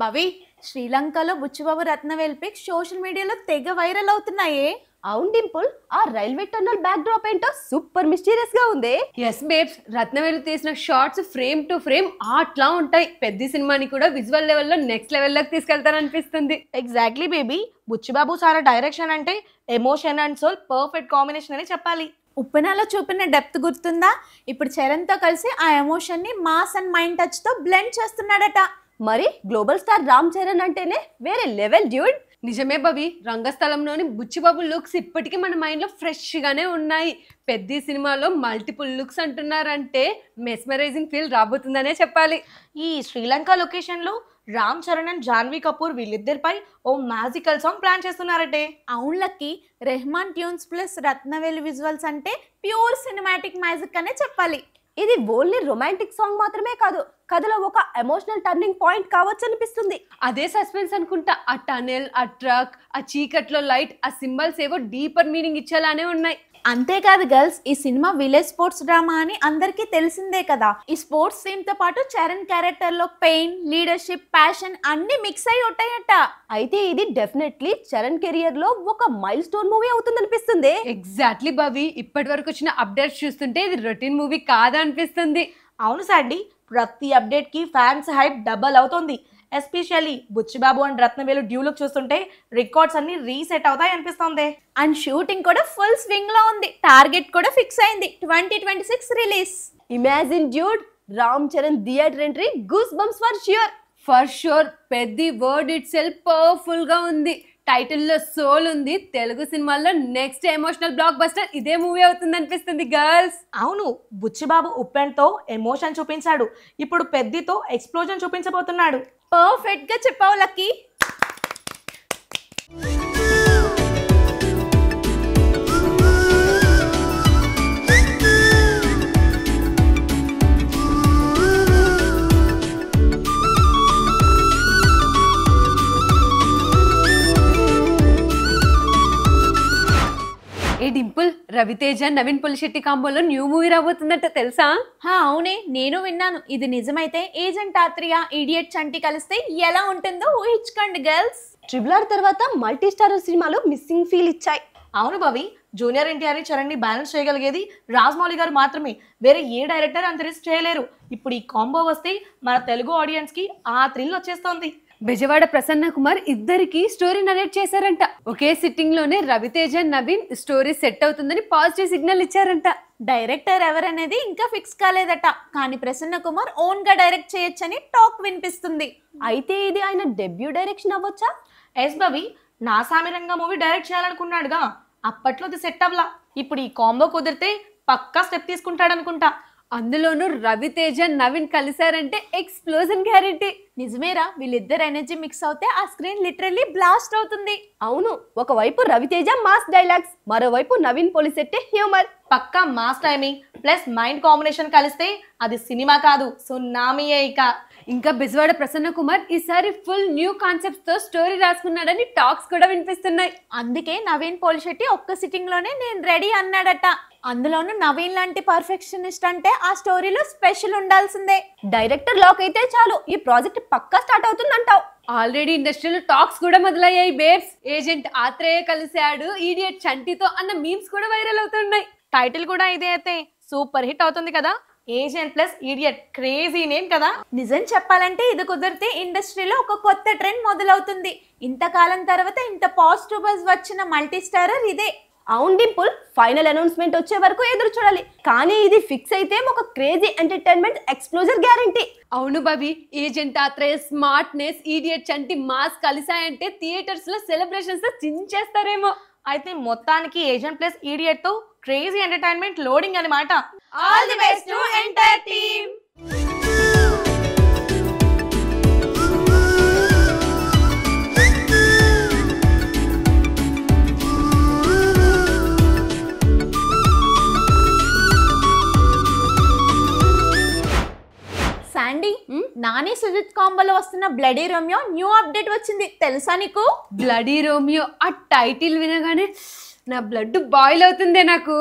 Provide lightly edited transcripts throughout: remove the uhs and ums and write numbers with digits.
పవి శ్రీలంకలో Buchibabu Rathnavel pics social మీడియాలో తెగ వైరల్ అవుతున్నాయే. అవును డింపుల్, ఆ రైల్వే టన్నల్ బ్యాక్ డ్రాప్ ఏంటో సూపర్ మిస్టీరియస్ గా ఉంది. ఎస్ బేబ్స్, రత్నవేలు తీసిన షార్ట్స్ ఫ్రేమ్ టు ఫ్రేమ్ అట్లా ఉంటాయి. పెద్ద సినిమాని కూడా విజువల్ లెవెల్లో నెక్స్ట్ లెవెల్లోకి తీసుకెళ్తారనిపిస్తుంది. Exactly baby, Buchibabu sir direction అంటే emotion and soul perfect combination అని చెప్పాలి. ఉప్పెనలో చూపిన డెప్త్ గుర్తుందా? ఇప్పుడు చరణ్తో కలిసి ఆ ఎమోషన్ని మాస్ అండ్ మైండ్ టచ్తో బ్లెండ్ చేస్తున్నాడట. మరి గ్లోబల్ స్టార్ రామ్ చరణ్ అంటేనే వేరే లెవెల్ డ్యూడ్. నిజమే భవి, రంగస్థలంలోని బుచ్చిబాబు లుక్స్ ఇప్పటికీ మన మైండ్లో ఫ్రెష్గానే ఉన్నాయి. పెద్ద సినిమాలో మల్టిపుల్ లుక్స్ అంటున్నారంటే మెస్మరైజింగ్ ఫీల్ రాబోతుందనే చెప్పాలి. ఈ శ్రీలంక లొకేషన్లో రామ్ చరణ్ అండ్ జాన్వీ కపూర్ వీళ్ళిద్దరిపై ఓ మ్యాజికల్ సాంగ్ ప్లాన్ చేస్తున్నారటే. అవునులకి, Rahman tunes plus Ratnavelu visuals అంటే ప్యూర్ సినిమాటిక్ మ్యాజిక్ అనే చెప్పాలి. ఇది ఓన్లీ రొమాంటిక్ సాంగ్ మాత్రమే కాదు, కథలో ఒక ఎమోషనల్ టర్నింగ్ పాయింట్ కావచ్చు అనిపిస్తుంది. అదే సస్పెన్స్ అనుకుంటా. ఆ టనెల్, ఆ ట్రక్, ఆ చీకట్లో లైట్, ఆ సింబల్స్ ఏవో డీపర్ మీనింగ్ ఇచ్చేలానే ఉన్నాయి. అంతేకాదు గర్ల్స్, ఈ సినిమా విలేజ్ స్పోర్ట్స్ డ్రామా అని అందరికీ తెలిసిందే కదా. ఈ స్పోర్ట్స్ థీమ్ తో పాటు చరణ్ క్యారెక్టర్ లో పెయిన్, లీడర్షిప్, ప్యాషన్ అన్ని మిక్స్ అయి ఉంటాయట. అయితే ఇది డెఫినెట్లీ చరణ్ కెరియర్ లో ఒక మైల్ స్టోన్ మూవీ అవుతుంది అనిపిస్తుంది. ఎగ్జాక్ట్లీ భవి, ఇప్పటి వరకు వచ్చిన అప్డేట్స్ చూస్తుంటే ఇది రొటీన్ మూవీ కాదా అనిపిస్తుంది. అవును సాండీ, ప్రతి అప్డేట్ కి ఫ్యాన్స్ హైప్ డబల్ అవుతుంది. ఎస్పెషల్లీ బుచ్చిబాబు అండ్ రత్నవేలు డ్యూలుక్ చూస్తుంటే రికార్డ్స్ అన్ని రీసెట్ అవుతాయి అనిపిస్తుంది. అండ్ షూటింగ్ కూడా ఫుల్ స్వింగ్ లో ఉంది. టార్గెట్ కూడా ఫిక్స్ అయింది, 2026 release. Imagine dude, Ram Charan theatre entry goose bumps for sure. పెద్ద వర్డ్ ఇట్ సెల్ఫ్ పవర్ఫుల్ గా ఉంది. టైటిల్లో సోల్ ఉంది. తెలుగు సినిమాల్లో నెక్స్ట్ ఎమోషనల్ బ్లాక్ బస్టర్ ఇదే మూవీ అవుతుంది అనిపిస్తుంది గర్ల్స్. అవును, బుచ్చిబాబు ఉప్పెన్తో ఎమోషన్ చూపించాడు, ఇప్పుడు పెద్దితో ఎక్స్ప్లోజన్ చూపించబోతున్నాడు. పర్ఫెక్ట్ గా చెప్పావు లక్కీ. ఏ డింపుల్, రవితేజ నవీన్ పొలిశెట్టి కాంబోలో న్యూ మూవీ రాబోతుందట తెలుసా? అవునే, నేను విన్నాను. ఇది నిజమైతే ఏజెంట్ ఆత్రియా, ఇడియట్ చంటి కలిస్తే ఎలా ఉంటుందో ఊహించుకోండి గర్ల్స్. ట్రిబుల్ ఆర్ తర్వాత మల్టీ స్టారర్ సినిమాలు మిస్సింగ్ ఫీల్ ఇచ్చాయి. అవును భవి, జూనియర్ ఎన్టీఆర్ చరణ్ ని బ్యాలెన్స్ చేయగలిగేది రాజమౌళి గారు మాత్రమే. వేరే ఏ డైరెక్టర్ అంత రిస్క్ చేయలేరు. ఇప్పుడు ఈ కాంబో వస్తే మన తెలుగు ఆడియన్స్ కి ఆ థ్రిల్ వచ్చేస్తోంది. బెజవాడ ప్రసన్న కుమార్ ఇద్దరికి స్టోరీ నరేట్ చేశారంట. ఒకే సిట్టింగ్ లోనే రవితేజ నవీన్ స్టోరీ సెట్ అవుతుందని పాజిటివ్ సిగ్నల్ ఇచ్చారంట. డైరెక్టర్ ఎవరనేది ఇంకా ఫిక్స్ కాలేదట, కానీ ప్రసన్న కుమార్ ఓన్ గా డైరెక్ట్ చేయొచ్చని టాక్ వినిపిస్తుంది. అయితే ఇది ఆయన డెబ్యూ డైరెక్షన్ అవ్వచ్చా? ఎస్ భవి, నా సామిరంగా మూవీ డైరెక్ట్ చేయాలనుకున్నాడుగా, అప్పట్లో అది సెట్ అవ్వలా. ఇప్పుడు ఈ కాంబో కుదిరితే పక్కా స్టెప్ తీసుకుంటాడు అనుకుంటా. అందులోనూ రవితేజ నవీన్ కలిశారంటే ఎక్స్ప్లోజన్ గ్యారెంటీ. నిజమేరా, వీళ్ళిద్దరు ఎనర్జీ మిక్స్ అవుతే ఆ స్క్రీన్ లిటరల్లీ బ్లాస్ట్ అవుతుంది. అవును, ఒకవైపు రవితేజ మాస్ డైలాగ్స్, మరోవైపు నవీన్ పొలిశెట్టి హ్యూమర్. పక్కా mass timing plus mind combination కలిస్తే అది సినిమా కాదు, సునామీయే. ఇంకా బెజవాడ ప్రసన్న కుమార్ ఈసారి ఫుల్ న్యూ కాన్సెప్ట్స్ తో స్టోరీ రాసుకున్నాడని టాక్స్ కూడా వినిపిస్తున్నాయి. అందుకే నవీన్ పొలిశెట్టి ఒక్క సిట్టింగ్ లోనే నేను రెడీ అన్నాడట. అందులోనూ నవీన్ లాంటి పర్ఫెక్షనిస్ట్ అంటే ఆ స్టోరీలో స్పెషల్ ఉండాల్సిందే. డైరెక్టర్ లాక్ అయితే చాలు, ఈ ప్రాజెక్ట్ పక్కా స్టార్ట్ అవుతుందంటావు. ఆల్రెడీ ఇండస్ట్రీలో టాక్స్ కూడా మొదలయ్యాయి బేబ్స్. ఏజెంట్ ఆత్రేయ కలిశాడు ఇడియట్ చంటితో అన్న మీమ్స్ కూడా వైరల్ అవుతున్నాయి. టైటిల్ కూడా ఇదే అయితే సూపర్ హిట్ అవుతుంది కదా. Agent plus idiot, crazy name కదా. నిజం చెప్పాలంటే ఇది కుదిరితే ఇండస్ట్రీలో ఒక కొత్త ట్రెండ్ మొదలవుతుంది. ఇంతకాలం తర్వాత ఇంత పాజిటివ్ బజ్ వచ్చిన మల్టీ స్టారర్ ఇదే. అవును డింపుల్, ఫైనల్ అనౌన్స్మెంట్ వచ్చే వరకు ఎదురు చూడాలి. కానీ ఇది ఫిక్స్ అయితే ఒక క్రేజీ ఎంటర్టైన్మెంట్ ఎక్స్ప్లోజర్ గ్యారంటీ. అవును Bobby, agent Athreya smartness, idiot Chanti mass కలిసాయంటే థియేటర్స్ లో సెలబ్రేషన్స్ చించేస్తారేమో. అయితే మొత్తానికి ఏజెంట్ ప్లస్ ఇడియట్ తో క్రేజీ ఎంటర్టైన్మెంట్ లోడింగ్ అన్నమాట. All the best to entire team. Sandy, Nani Sujith కాంబోలో వస్తున్న బ్లడీ రోమియో న్యూ అప్డేట్ వచ్చింది, తెలుసా నీకు? బ్లడీ రోమియో ఆ టైటిల్ వినగానే నా బ్లడ్ బాయిల్ అవుతుందే నాకు.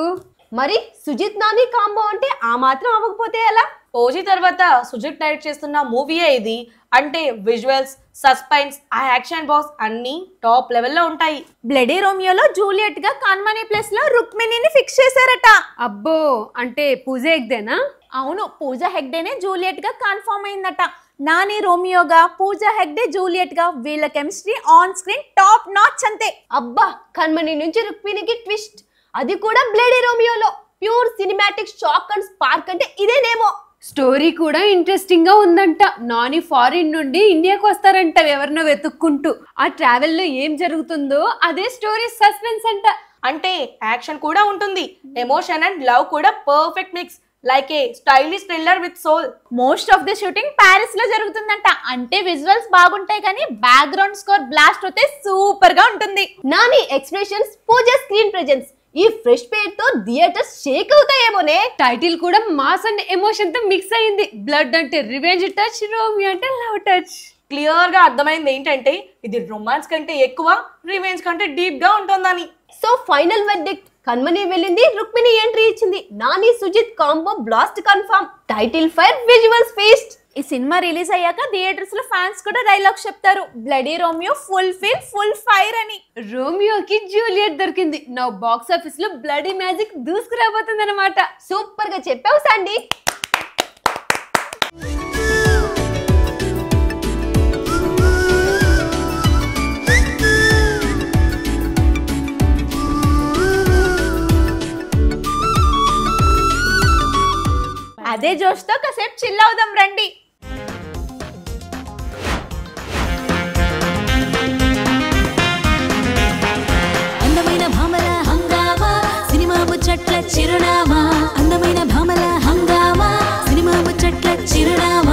మరి సుజిత్ నాని కాంబో అంటే ఆ మాత్రం అవ్వకపోతే ఎలా? ఓజీ తర్వాత సుజిత్ డైరెక్ట్ చేస్తున్న మూవీయే ఇది. అంటే విజువల్స్, సస్పెన్స్, ఆ యాక్షన్ బాక్స్ అన్ని టాప్ లెవెల్లో ఉంటాయి. బ్లడీ రోమియోలో జూలియట్ గా కన్మనీ ప్లేస్ లో రుక్మిణిని ఫిక్స్ చేశారట. అబ్బో అంటే పూజ ఎగ్దేనా? అవును, పూజా హెగ్డేనే జూలియట్ గా కన్ఫర్మ్ అయిందట. నాని రోమియోగా, పూజా హెగ్డే జూలియట్ గా వీళ్ళ chemistry on screen top notch అంతే. అబ్బా కన్మణి నుంచి రుక్మిణికి ట్విస్ట్, అది కూడా బ్లడీ రోమియోలో. Pure cinematic shock and spark అంటే ఇదేనేమో. స్టోరీ కూడా ఇంట్రెస్టింగ్ గా ఉందంట. నాని ఫారిన్ నుండి ఇండియాకి వస్తారంట ఎవరినో వెతుక్కుంటూ. ఆ ట్రావెల్ లో ఏం జరుగుతుందో అదే స్టోరీ సస్పెన్స్ అంట. అంటే యాక్షన్ కూడా ఉంటుంది, ఎమోషన్ అండ్ లవ్ కూడా perfect mix, like a stylish thriller with soul. Most of the shooting Paris లో జరుగుతుందంట. అంటే విజువల్స్ బాగుంటాయి కానీ బ్యాక్గ్రౌండ్ స్కోర్ బ్లాస్ట్ అయితే సూపర్ గా ఉంటుంది. Nani expressions, Pooja screen presence, ఈ ఫ్రెష్ పేర్ తో థియేటర్స్ షేక్ అవుతాయేమోనే. టైటిల్ కూడా మాస్ అండ్ ఎమోషన్ తో మిక్స్ అయింది. బ్లడ్ అంటే రివెంజ్ టచ్, రోమియో అంటే లవ్ టచ్. క్లియర్ గా అర్థమైంది ఏంటంటే ఇది రొమాన్స్ కంటే ఎక్కువ, రివెంజ్ కంటే డీప్ గా ఉంటుందని. సో ఫైనల్ వర్డిక్ట్, కన్మణి వెళ్ళింది, రుక్మిణి ఎంట్రీ ఇచ్చింది. Nani Sujeeth combo blast confirm. Title fire, visuals feast. ఈ సినిమా రిలీజ్ అయ్యాక థియేటర్స్ లో ఫ్యాన్స్ కూడా డైలాగ్ చెప్తారు, bloody Romeo full fill full fire అని. రోమియోకి జూలియట్ దొరికింది. నా బాక్స్ ఆఫీస్ లో బ్లడీ మ్యాజిక్ దూసుకురాబోతుంది అనమాట. సూపర్ గా చెప్పావు సండి. అదే జోష్ తో కాసేపు చిల్ అవుదాం రండి. అందమైన భామల హంగామా, సినిమా ముచ్చట్ల చిరునామా. అందమైన భామల హంగామా, సినిమా ముచ్చట్ల చిరునామా.